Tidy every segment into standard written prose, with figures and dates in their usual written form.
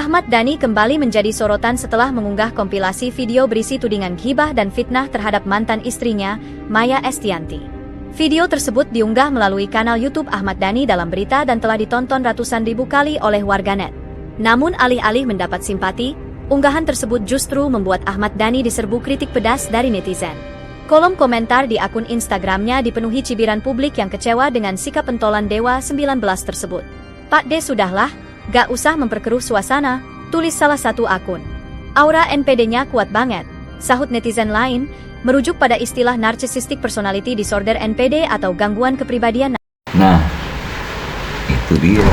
Ahmad Dhani kembali menjadi sorotan setelah mengunggah kompilasi video berisi tudingan ghibah dan fitnah terhadap mantan istrinya, Maya Estianty. Video tersebut diunggah melalui kanal YouTube Ahmad Dhani dalam berita dan telah ditonton ratusan ribu kali oleh warganet. Namun alih-alih mendapat simpati, unggahan tersebut justru membuat Ahmad Dhani diserbu kritik pedas dari netizen. Kolom komentar di akun Instagramnya dipenuhi cibiran publik yang kecewa dengan sikap pentolan Dewa 19 tersebut. "Pak D, sudahlah, gak usah memperkeruh suasana," tulis salah satu akun. "Aura NPD-nya kuat banget," sahut netizen lain, merujuk pada istilah Narcissistic Personality Disorder NPD atau gangguan kepribadian. Nah, itu dia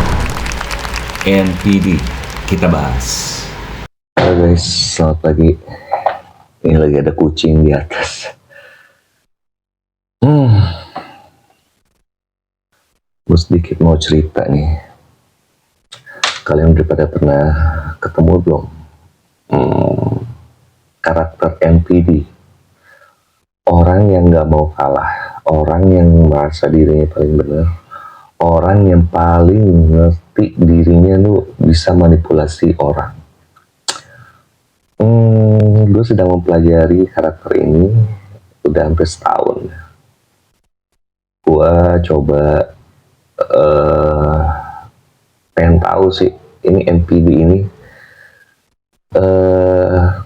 NPD, kita bahas. Halo guys, selamat pagi. Ini lagi ada kucing di atas. Gue sedikit mau cerita nih. Kalian udah pada pernah ketemu belum karakter NPD? Orang yang gak mau kalah, orang yang merasa dirinya paling benar, orang yang paling ngerti dirinya tuh bisa manipulasi orang. Gue sedang mempelajari karakter ini udah hampir setahun. Gue coba pengen tahu sih ini NPD ini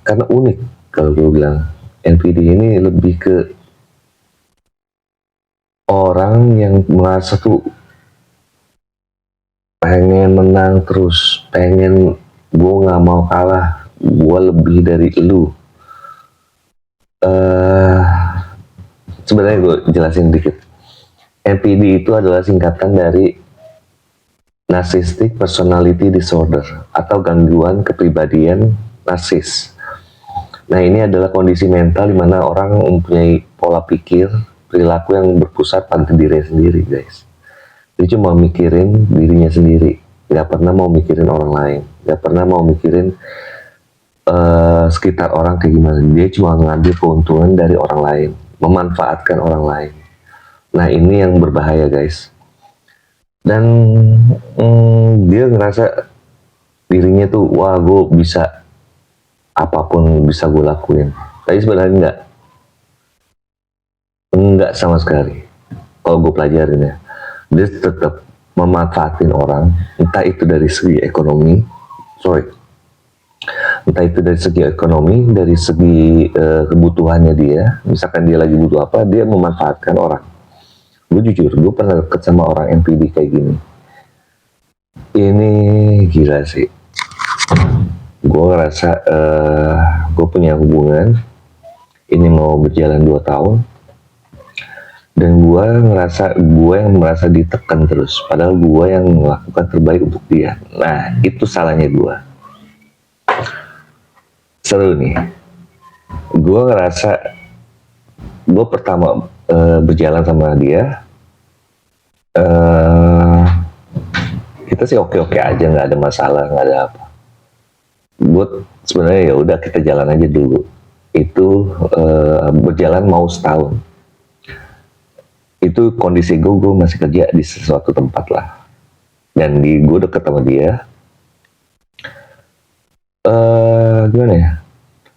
karena unik. Kalau gue bilang NPD ini lebih ke orang yang merasa tuh pengen menang terus, pengen gue nggak mau kalah, gue lebih dari lu. Sebenarnya gue jelasin dikit. NPD itu adalah singkatan dari Narcissistic Personality Disorder atau gangguan kepribadian narsis. Nah, ini adalah kondisi mental di mana orang mempunyai pola pikir, perilaku yang berpusat pada dirinya sendiri, guys. Dia cuma mikirin dirinya sendiri, nggak pernah mau mikirin orang lain, nggak pernah mau mikirin sekitar orang kayak gimana. Dia cuma ngambil keuntungan dari orang lain, memanfaatkan orang lain. Nah, ini yang berbahaya, guys. Dan dia ngerasa dirinya tuh, wah, gue bisa apapun bisa gue lakuin. Tapi sebenarnya enggak sama sekali. Kalau gue pelajarin ya, dia tetap memanfaatin orang, entah itu dari segi ekonomi, dari segi kebutuhannya dia. Misalkan dia lagi butuh apa, dia memanfaatkan orang. Gue jujur, gue pernah deket sama orang NPD kayak gini. Ini gila sih. Gue ngerasa gue punya hubungan ini mau berjalan 2 tahun, dan gue ngerasa gue yang merasa ditekan terus, padahal gue yang melakukan terbaik untuk dia. Nah, itu salahnya gue. Seru nih. Gue ngerasa gue pertama berjalan sama dia, kita sih oke-oke aja, nggak ada masalah, nggak ada apa. Gue sebenarnya ya udah kita jalan aja dulu. Itu berjalan mau setahun. Itu kondisi gue masih kerja di sesuatu tempat lah, dan gue deket sama dia. Gimana ya?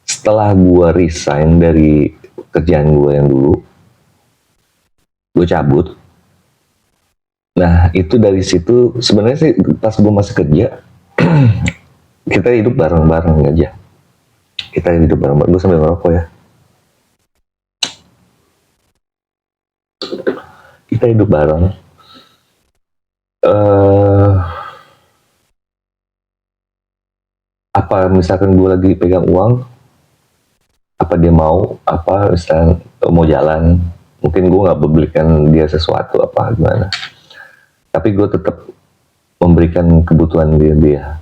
Setelah gue resign dari kerjaan gue yang dulu, gue cabut. Nah, itu dari situ sebenarnya sih pas gue masih kerja kita hidup bareng-bareng aja. Kita hidup bareng-bareng. Gue sambil ngerokok ya. Kita hidup bareng. Apa misalkan gue lagi pegang uang, apa dia mau, apa misalkan mau jalan, mungkin gue nggak belikan dia sesuatu apa gimana, tapi gue tetap memberikan kebutuhan dia.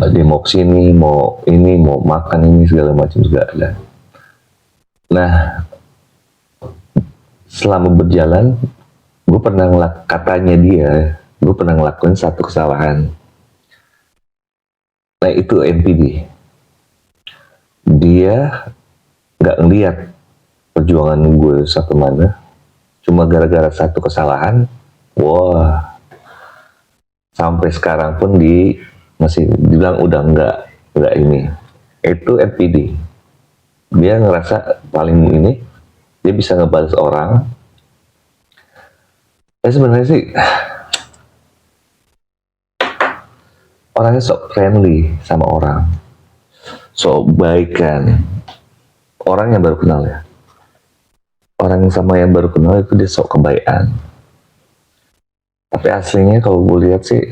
Dia mau kesini, mau ini, mau makan ini, segala macam juga ada. Nah, selama berjalan, gue pernah gue pernah ngelakuin satu kesalahan. Nah, itu NPD. Dia nggak ngeliat perjuangan gue satu mana, cuma gara-gara satu kesalahan, wah, Sampai sekarang pun masih dibilang udah enggak ini. Itu NPD. Dia ngerasa paling ini, dia bisa ngebalas orang. Sebenarnya sih orangnya sok friendly sama orang, sok baik kan. Orang yang baru kenal ya, orang sama yang baru kenal itu dia sok kebaikan. Tapi aslinya kalau gue lihat sih,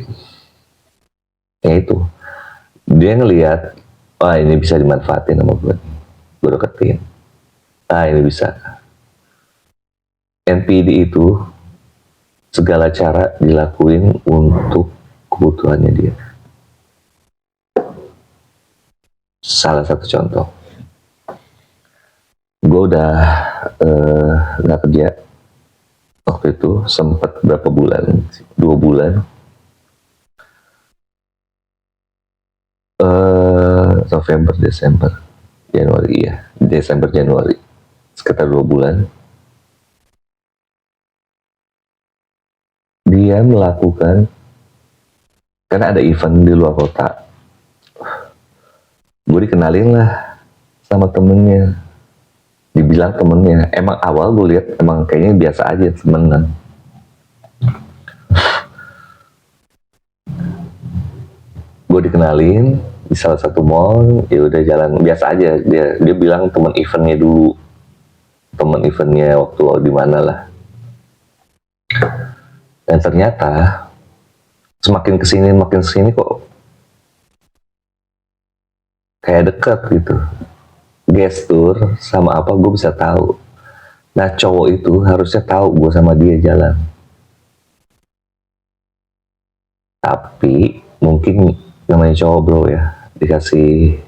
ya itu dia ngelihat, wah ini bisa dimanfaatin sama gue deketin. Ah ini bisa. NPD itu segala cara dilakuin untuk kebutuhannya dia. Salah satu contoh, gue udah nggak kerja waktu itu, sempat berapa bulan, 2 bulan, November, Desember, Januari ya, Desember Januari, sekitar 2 bulan. Dia melakukan, karena ada event di luar kota, gue dikenalin lah sama temennya, dibilang temennya. Emang awal gue lihat emang kayaknya biasa aja, temenan. Gue dikenalin di salah satu mall, ya udah jalan biasa aja. Dia bilang temen eventnya dulu, temen eventnya waktu di mana lah. Dan ternyata semakin kesini kok kayak deket gitu. Gestur sama apa gue bisa tahu. Nah cowok itu harusnya tahu gue sama dia jalan. Tapi mungkin namanya cowok bro ya, dikasih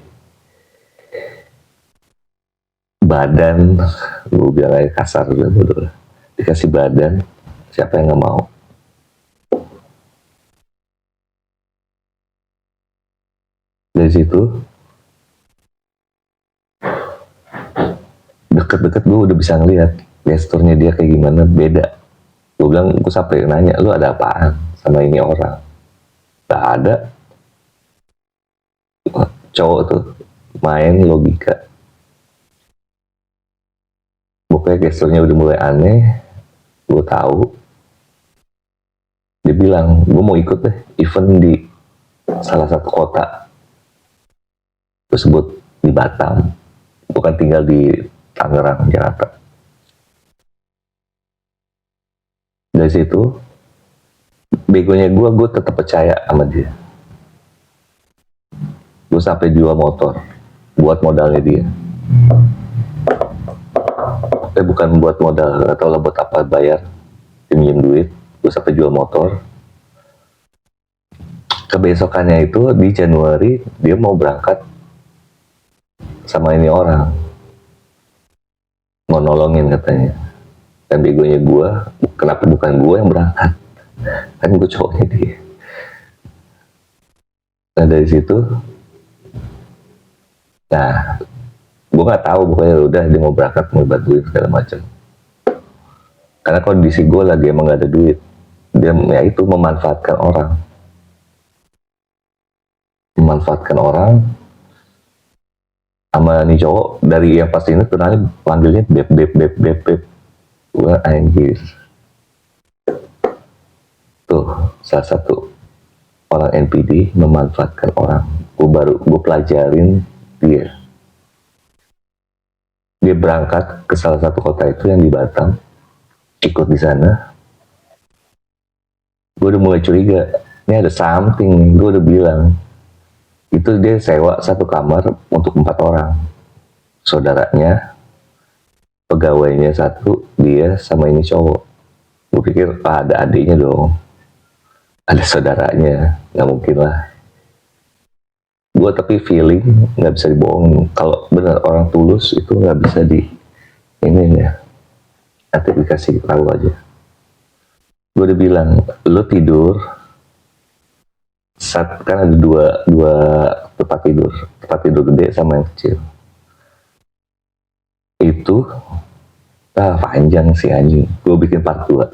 badan, gue bilang aja kasar gitu, dikasih badan, siapa yang nggak mau? Dari situ deket-deket gue udah bisa ngeliat gesturnya dia kayak gimana, beda. Gue bilang, gue sampai nanya, lu ada apaan sama ini orang? Gak ada. Cowok tuh main logika. Pokoknya gesturnya udah mulai aneh. Gue tahu. Dia bilang, gue mau ikut deh event di salah satu kota tersebut di Batam, bukan tinggal di Tangerang, Jakarta. Dari situ begonya gue tetap percaya sama dia. Gue sampai jual motor buat modalnya dia. Bukan buat modal, atau lah buat apa, bayar, pinjam duit. Gue sampai jual motor. Kebesokannya itu di Januari dia mau berangkat sama ini orang, mau nolongin katanya. Dan begonya gue, kenapa bukan gue yang berangkat? Kan gue cowoknya dia. Nah dari situ, nah gue nggak tahu, pokoknya udah dia mau berangkat, mau bantuin segala macam. Karena kondisi gue lagi emang gak ada duit. Dia ya itu memanfaatkan orang, sama nih cowok. Dari yang pasti ini kenalnya panggilnya beb. Gue anjir, tuh salah satu orang NPD memanfaatkan orang. Gue pelajarin dia berangkat ke salah satu kota itu yang di Batam, ikut di sana. Gue udah mulai curiga, ini ada something. Gue udah bilang, itu dia sewa satu kamar untuk 4 orang, saudaranya, pegawainya satu, dia sama ini cowok. Gue pikir ada adiknya dong, ada saudaranya, nggak mungkin lah. Gue tapi feeling nggak bisa dibohongin. Kalau benar orang tulus itu nggak bisa ini ya, nanti dikasih tahu aja. Gue udah bilang, lo tidur kan ada dua tempat tidur gede sama yang kecil. Itu panjang sih anjing, gue bikin part 2.